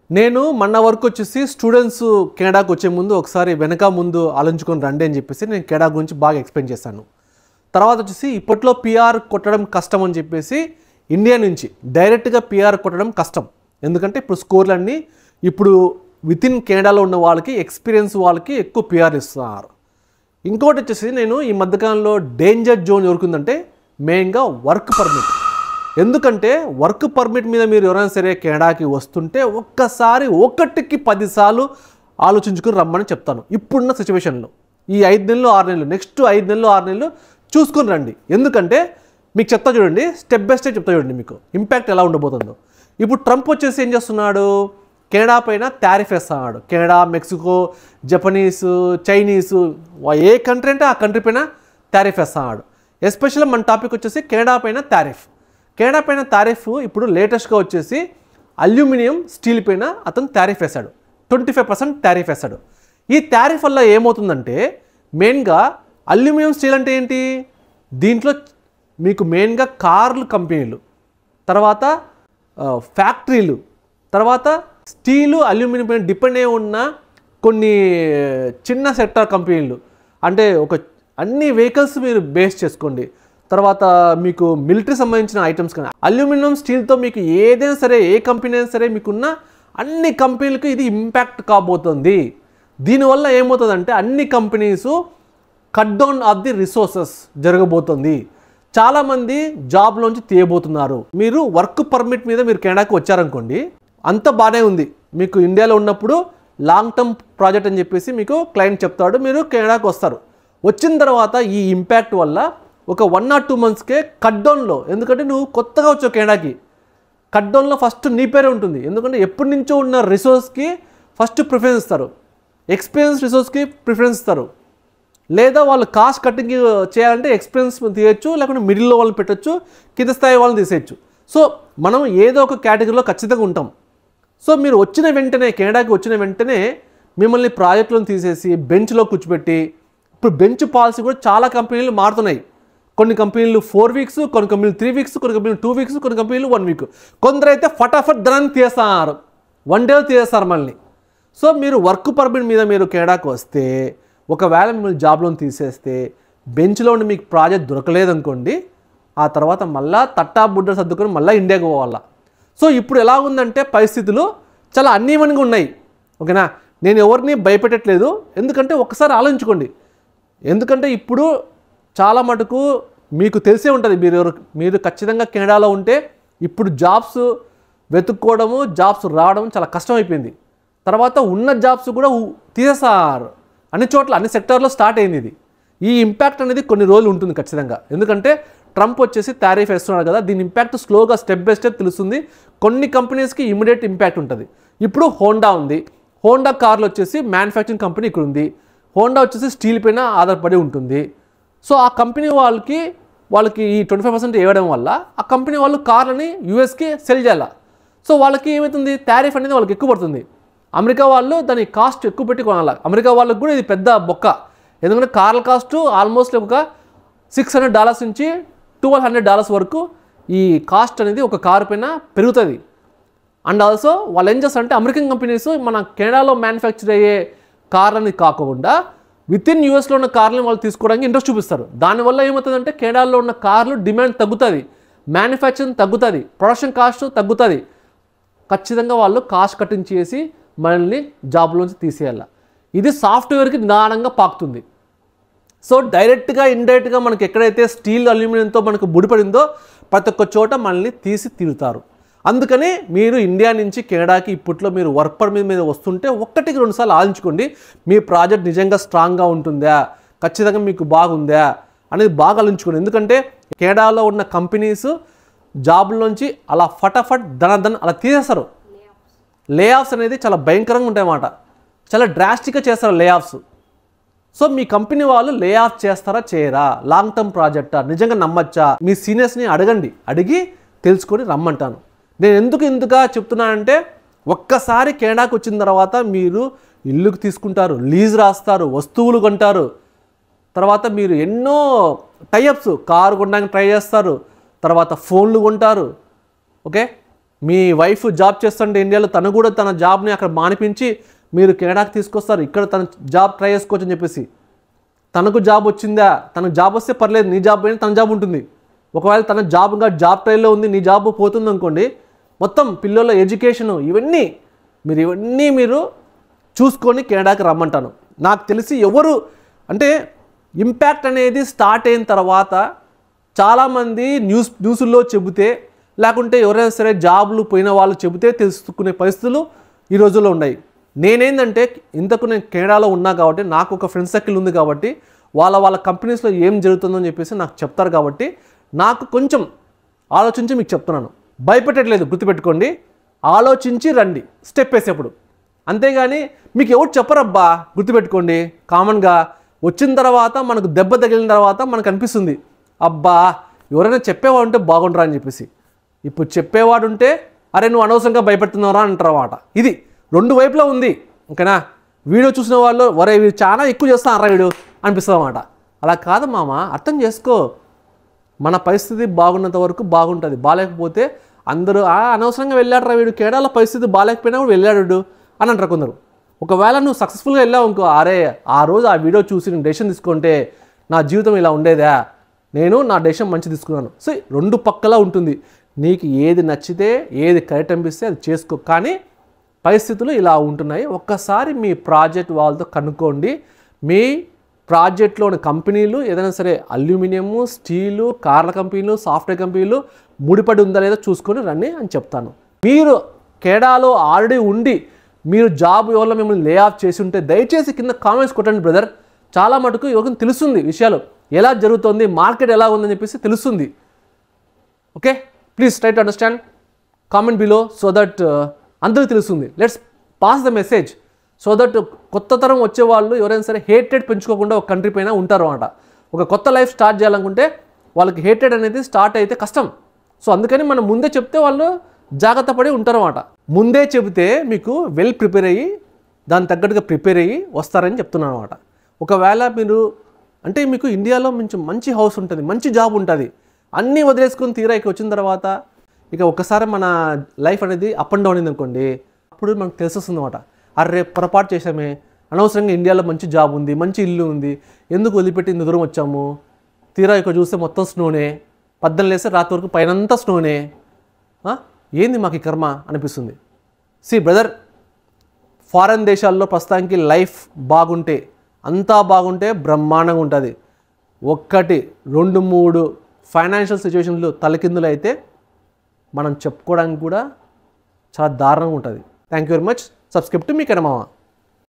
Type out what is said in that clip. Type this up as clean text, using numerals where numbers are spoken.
నేను మొన్న వరకు వచ్చేసి స్టూడెంట్స్ కెనడాకి వచ్చే ముందు ఒకసారి వెనక ముందు ఆలోచించుకొని రండి అని చెప్పేసి నేను కెనడా గురించి బాగా ఎక్స్ప్లెయిన్ చేశాను. తర్వాత వచ్చేసి ఇప్పట్లో పిఆర్ కొట్టడం కష్టం అని చెప్పేసి ఇండియా నుంచి డైరెక్ట్గా పిఆర్ కొట్టడం కష్టం. ఎందుకంటే ఇప్పుడు స్కోర్లన్నీ ఇప్పుడు వితిన్ కెనడాలో ఉన్న వాళ్ళకి ఎక్స్పీరియన్స్ వాళ్ళకి ఎక్కువ పిఆర్ ఇస్తున్నారు. ఇంకోటి వచ్చేసి నేను ఈ మధ్యకాలంలో డేంజర్ జోన్ ఎవరుకుందంటే మెయిన్గా వర్క్ పర్మిట్. ఎందుకంటే వర్క్ పర్మిట్ మీద మీరు ఎవరైనా సరే కెనడాకి వస్తుంటే ఒక్కసారి 1కి 10 సార్లు ఆలోచించుకుని రమ్మని చెప్తాను. ఇప్పుడున్న సిచ్యువేషన్లో ఈ 5 నెలలు 6 నెలలు నెక్స్ట్ 5 నెలలు 6 నెలలు చూసుకొని రండి. ఎందుకంటే మీకు చెప్తా చూడండి, స్టెప్ బై స్టెప్ చెప్తా చూడండి మీకు ఇంపాక్ట్ ఎలా ఉండబోతుందో. ఇప్పుడు ట్రంప్ వచ్చేసి ఏం చేస్తున్నాడు, కెనడా పైన టారిఫ్ వేస్తున్నాడు. కెనడా, మెక్సికో, జపనీస్, చైనీస్ ఏ కంట్రీ అంటే ఆ కంట్రీ పైన టారిఫ్ వేస్తున్నాడు. ఎస్పెషల్లీ మన టాపిక్ వచ్చేసి కెనడా పైన టారిఫ్. కెనడా పైన టారిఫ్ ఇప్పుడు లేటెస్ట్గా వచ్చేసి అల్యూమినియం స్టీల్ పైన అతను టారిఫ్ వేశాడు. 25% టారిఫ్ వేశాడు. ఈ టారిఫ్ వల్ల ఏమవుతుందంటే మెయిన్గా అల్యూమినియం స్టీల్ అంటే ఏంటి, దీంట్లో మీకు మెయిన్గా కార్లు కంపెనీలు, తర్వాత ఫ్యాక్టరీలు, తర్వాత స్టీలు అల్యూమినియం పైన డిపెండ్ అయి ఉన్న కొన్ని చిన్న సెక్టార్ కంపెనీలు, అంటే అన్ని వెహికల్స్ మీరు బేస్ చేసుకోండి. తర్వాత మీకు మిలిటరీ సంబంధించిన ఐటమ్స్ కానీ అల్యూమినియం స్టీల్తో మీకు ఏదైనా సరే ఏ కంపెనీ అయినా సరే మీకున్న అన్ని కంపెనీలకు ఇది ఇంపాక్ట్ కాబోతుంది. దీనివల్ల ఏమవుతుందంటే అన్ని companies cut down of the resources జరగబోతుంది. చాలామంది జాబ్లోంచి తీయబోతున్నారు. మీరు వర్క్ పర్మిట్ మీద మీరు కెనడాకి వచ్చారనుకోండి, అంత బాగానే ఉంది. మీకు ఇండియాలో ఉన్నప్పుడు లాంగ్ టర్మ్ ప్రాజెక్ట్ అని చెప్పేసి మీకు క్లయింట్ చెప్తాడు, మీరు కెనడాకి వస్తారు. వచ్చిన తర్వాత ఈ ఇంపాక్ట్ వల్ల ఒక 1 or 2 monthsకే కట్ డౌన్లో, ఎందుకంటే నువ్వు కొత్తగా వచ్చావు కెనడాకి, కట్ డౌన్లో ఫస్ట్ నీ పేరే ఉంటుంది. ఎందుకంటే ఎప్పటి నుంచో ఉన్న రిసోర్స్కి ఫస్ట్ ప్రిఫరెన్స్ ఇస్తారు, ఎక్స్పీరియన్స్ రిసోర్స్కి ప్రిఫరెన్స్ ఇస్తారు. లేదా వాళ్ళు కాస్ట్ కటింగ్ చేయాలంటే ఎక్స్పీరియన్స్ తీయచ్చు, లేకుంటే మిడిల్లో వాళ్ళని పెట్టచ్చు, కింద స్థాయి వాళ్ళని తీసేయచ్చు. సో మనం ఏదో ఒక కేటగిరీలో ఖచ్చితంగా ఉంటాం. సో మీరు వచ్చిన వెంటనే కెనడాకి వచ్చిన వెంటనే మిమ్మల్ని ప్రాజెక్టులను తీసేసి బెంచ్లో కూర్చోబెట్టి, ఇప్పుడు బెంచ్ పాలసీ కూడా చాలా కంపెనీలు మారుతున్నాయి. కొన్ని కంపెనీలు 4 weeks, కొన్ని కంపెనీలు 3 weeks, కొన్ని కంపెనీలు 2 weeks, కొన్ని కంపెనీలు 1 week. కొందరైతే ఫటాఫట్ ధనాన్ని తీసేస్తున్నారు, 1 day తీసేస్తారు మళ్ళీ. సో మీరు వర్క్ పర్మిట్ మీద మీరు కెనడాకి వస్తే ఒకవేళ మిమ్మల్ని జాబ్లో తీసేస్తే బెంచ్లో ఉండి మీకు ప్రాజెక్ట్ దొరకలేదనుకోండి, ఆ తర్వాత మళ్ళీ తట్టా బుడ్డ సర్దుకొని మళ్ళీ ఇండియాకి పోవాలా. సో ఇప్పుడు ఎలా ఉందంటే పరిస్థితులు చాలా అన్ఈవెన్గా ఉన్నాయి. ఓకేనా, నేను ఎవరిని భయపెట్టట్లేదు, ఎందుకంటే ఒకసారి ఆలోచించుకోండి. ఎందుకంటే ఇప్పుడు చాలా మటుకు మీకు తెలిసే ఉంటుంది, మీరు ఖచ్చితంగా కెనడాలో ఉంటే ఇప్పుడు జాబ్స్ వెతుక్కోవడము, జాబ్స్ రావడం చాలా కష్టమైపోయింది. తర్వాత ఉన్న జాబ్స్ కూడా తీసేసారు, అన్ని చోట్ల అన్ని సెక్టార్లో స్టార్ట్ అయింది ఇది. ఈ ఇంపాక్ట్ అనేది కొన్ని రోజులు ఉంటుంది ఖచ్చితంగా. ఎందుకంటే ట్రంప్ వచ్చేసి టారిఫ్ వేస్తున్నాడు కదా, దీని ఇంపాక్ట్ స్లోగా స్టెప్ బై స్టెప్ తెలుస్తుంది. కొన్ని కంపెనీస్కి ఇమీడియట్ ఇంపాక్ట్ ఉంటుంది. ఇప్పుడు హోండా ఉంది, హోండా కార్లు వచ్చేసి మ్యానుఫ్యాక్చరింగ్ కంపెనీ ఇక్కడ ఉంది. హోండా వచ్చేసి స్టీల్ పైన ఆధారపడి ఉంటుంది. సో ఆ కంపెనీ వాళ్ళకి ఈ 25% ఇవ్వడం వల్ల ఆ కంపెనీ వాళ్ళు కార్లని యూఎస్కి సెల్ చేయాలి. సో వాళ్ళకి ఏమవుతుంది, టారిఫ్ అనేది వాళ్ళకి ఎక్కువ పడుతుంది. అమెరికా వాళ్ళు దాని కాస్ట్ ఎక్కువ పెట్టి కొనాలి. అమెరికా వాళ్ళకి కూడా ఇది పెద్ద బొక్క. ఎందుకంటే కార్ల కాస్ట్ ఆల్మోస్ట్ ఒక $600 నుంచి $1,200 వరకు ఈ కాస్ట్ అనేది ఒక కారు పైన పెరుగుతుంది. అండ్ ఆల్సో వాళ్ళు ఏం చేస్తారంటే అమెరికన్ కంపెనీస్ మన కెనడాలో మ్యానుఫ్యాక్చర్ అయ్యే కార్లని కాకుండా వితిన్ యూఎస్లో ఉన్న కార్లను వాళ్ళు తీసుకోవడానికి ఇంట్రెస్ట్ చూపిస్తారు. దానివల్ల ఏమవుతుందంటే కెనడాలో ఉన్న కార్లు డిమాండ్ తగ్గుతుంది, మ్యానుఫ్యాక్చరింగ్ తగ్గుతుంది, ప్రొడక్షన్ కాస్ట్ తగ్గుతుంది. ఖచ్చితంగా వాళ్ళు కాస్ట్ కటింగ్ చేసి మనల్ని జాబ్లోంచి తీసేయాలి. ఇది సాఫ్ట్వేర్కి నిదానంగా పాకుతుంది. సో డైరెక్ట్గా ఇండైరెక్ట్గా మనకి ఎక్కడైతే స్టీల్ అల్యూమినియంతో మనకు ముడిపడిందో ప్రతి ఒక్క చోట మనల్ని తీసి తీరుతారు. అందుకని మీరు ఇండియా నుంచి కెనడాకి ఇప్పట్లో మీరు వర్క్ పర్మిట్ మీద వస్తుంటే 1కి 2 సార్లు ఆలోచించుకోండి, మీ ప్రాజెక్ట్ నిజంగా స్ట్రాంగ్గా ఉంటుందా, ఖచ్చితంగా మీకు బాగుందా అనేది బాగా ఆలోచించుకోండి. ఎందుకంటే కెనడాలో ఉన్న కంపెనీస్ జాబ్లోంచి అలా ఫటాఫట్ ధన అలా తీసేస్తారు. లే ఆఫ్స్ అనేది చాలా భయంకరంగా ఉంటాయన్నమాట, చాలా డ్రాస్టిక్గా చేస్తారు లే ఆఫ్స్. సో మీ కంపెనీ వాళ్ళు లే ఆఫ్ చేస్తారా చేయరా, లాంగ్ టర్మ్ ప్రాజెక్టా, నిజంగా నమ్మచ్చా, మీ సీనియర్స్ని అడిగి తెలుసుకొని రమ్మంటాను. నేను ఎందుకు చెప్తున్నానంటే ఒక్కసారి కెనడాకి వచ్చిన తర్వాత మీరు ఇల్లుకు తీసుకుంటారు, లీజ్ రాస్తారు, వస్తువులు కొంటారు, తర్వాత మీరు ఎన్నో టైఅప్స్ కారు కొనడానికి ట్రై చేస్తారు, తర్వాత ఫోన్లు కొంటారు. ఓకే, మీ వైఫ్ జాబ్ చేస్తుంటే ఇండియాలో తను కూడా తన జాబ్ని అక్కడ మానిపించి మీరు కెనడాకి తీసుకొస్తారు, ఇక్కడ తన జాబ్ ట్రై చేసుకోవచ్చు అని చెప్పేసి. తనకు జాబ్ వచ్చిందా, తనకు జాబ్ వస్తే పర్లేదు, నీ జాబ్ అయినా తన జాబ్ ఉంటుంది. ఒకవేళ తన జాబ్ ఇంకా జాబ్ ట్రైల్లో ఉంది, నీ జాబ్ పోతుంది అనుకోండి, మొత్తం పిల్లల ఎడ్యుకేషను ఇవన్నీ మీరు చూసుకొని కెనడాకి రమ్మంటాను. నాకు తెలిసి ఎవరు అంటే ఇంపాక్ట్ అనేది స్టార్ట్ అయిన తర్వాత చాలామంది న్యూస్లో చెబితే, లేకుంటే ఎవరైనా సరే జాబ్లు పోయిన వాళ్ళు చెబితే తెలుసుకునే పరిస్థితులు ఈ రోజుల్లో ఉన్నాయి. నేనేంటంటే ఇంతకు నేను కెనడాలో ఉన్నా కాబట్టి నాకు ఒక ఫ్రెండ్ సర్కిల్ ఉంది కాబట్టి వాళ్ళ కంపెనీస్లో ఏం జరుగుతుందో అని చెప్పేసి నాకు చెప్తారు కాబట్టి నాకు కొంచెం ఆలోచించి మీకు చెప్తున్నాను. భయపెట్టట్లేదు, గుర్తుపెట్టుకోండి. ఆలోచించి రండి స్టెప్ వేసేప్పుడు. అంతేగాని మీకు ఎవరు చెప్పరబ్బా, గుర్తుపెట్టుకోండి. కామన్గా వచ్చిన తర్వాత మనకు దెబ్బ తగిలిన తర్వాత మనకు అనిపిస్తుంది, అబ్బా ఎవరైనా చెప్పేవాడు ఉంటే బాగుంటారా అని చెప్పేసి. ఇప్పుడు చెప్పేవాడు ఉంటే అరే నువ్వు అనవసరంగా భయపెడుతున్నారా అంటారన్నమాట. ఇది రెండు వైపులా ఉంది. ఓకేనా? వీడియో చూసిన వాళ్ళు వరే వీడు చాలా ఎక్కువ చేస్తాను వీడు అనిపిస్తుంది అన్నమాట. అలా కాదు మామ, అర్థం చేసుకో. మన పరిస్థితి బాగున్నంత వరకు బాగుంటుంది. బాగాలేకపోతే అందరూ అనవసరంగా వెళ్ళాడు వీడు, కెనడాలో పరిస్థితి బాగాలేకపోయినా కూడా వెళ్ళాడు అని అంటారు కొందరు. ఒకవేళ నువ్వు సక్సెస్ఫుల్గా వెళ్ళావు అనుకో, అరే ఆ రోజు ఆ వీడియో చూసి నేను డెసిషన్ తీసుకుంటే నా జీవితం ఇలా ఉండేదా, నేను నా డెసిషన్ మంచి తీసుకున్నాను. సో రెండు పక్కలా ఉంటుంది. నీకు ఏది నచ్చితే ఏది కరెక్ట్ అనిపిస్తే అది చేసుకో. కానీ పరిస్థితులు ఇలా ఉంటున్నాయి. ఒక్కసారి మీ ప్రాజెక్ట్ వాళ్ళతో కనుక్కోండి. మీ ప్రాజెక్ట్లోని కంపెనీలు ఏదైనా సరే అల్యూమినియము, స్టీలు, కార్ల కంపెనీలు, సాఫ్ట్వేర్ కంపెనీలు ముడిపడి ఉందా లేదా చూసుకొని రండి అని చెప్తాను. మీరు కెనడాలో ఆల్రెడీ ఉండి మీరు జాబ్ వల్ల మిమ్మల్ని లే ఆఫ్ చేసి ఉంటే దయచేసి కింద కామెంట్స్ కొట్టండి బ్రదర్. చాలా మటుకు ఎవరికి తెలుస్తుంది విషయాలు, ఎలా జరుగుతుంది, మార్కెట్ ఎలా ఉందని చెప్పేసి తెలుస్తుంది. Okay, please try to understand, comment below so that అందరికీ తెలుస్తుంది. Let's pass the message so that కొత్త తరం వచ్చేవాళ్ళు ఎవరైనా సరే హేటెడ్ పెంచుకోకుండా ఒక కంట్రీ పైన ఉంటారు అన్నమాట. ఒక కొత్త లైఫ్ స్టార్ట్ చేయాలనుకుంటే వాళ్ళకి హేటెడ్ అనేది స్టార్ట్ అయితే కష్టం. సో అందుకని మనం ముందే చెప్తే వాళ్ళు జాగ్రత్త పడి ఉంటారు అన్నమాట. ముందే చెబితే మీకు వెల్ ప్రిపేర్ అయ్యి దాని తగ్గట్టుగా ప్రిపేర్ అయ్యి వస్తారని చెప్తున్నాను అనమాట. ఒకవేళ మీరు అంటే మీకు ఇండియాలో మంచి హౌస్ ఉంటుంది, మంచి జాబ్ ఉంటుంది, అన్నీ వదిలేసుకొని తీరా ఇక్కడ వచ్చిన తర్వాత ఇక ఒక్కసారి మన లైఫ్ అనేది అప్ అండ్ డౌన్ అయింది అనుకోండి, అప్పుడు మనకు తెలిసొస్తుంది అనమాట. అరే పొరపాటు చేసామే, అనవసరంగా ఇండియాలో మంచి జాబ్ ఉంది, మంచి ఇల్లు ఉంది, ఎందుకు వదిలిపెట్టి ఇంత దూరం వచ్చాము, తీరా ఇక్కడ చూస్తే మొత్తం స్నోనే, పద్దెనిమిది లేస్తే రాత్రి వరకు పైనంతా స్నోనే, ఏంది మాకు ఈ కర్మ అనిపిస్తుంది. సి బ్రదర్, ఫారెన్ దేశాల్లో ప్రస్తుతానికి లైఫ్ బాగుంటే అంతా బాగుంటే బ్రహ్మాండంగా ఉంటుంది. 1, 2, 3 ఫైనాన్షియల్ సిచ్యువేషన్లు తలకిందులు అయితే మనం చెప్పుకోవడానికి కూడా చాలా దారుణంగా ఉంటుంది. Thank you very much. Subscribe to మీ కెనమామ.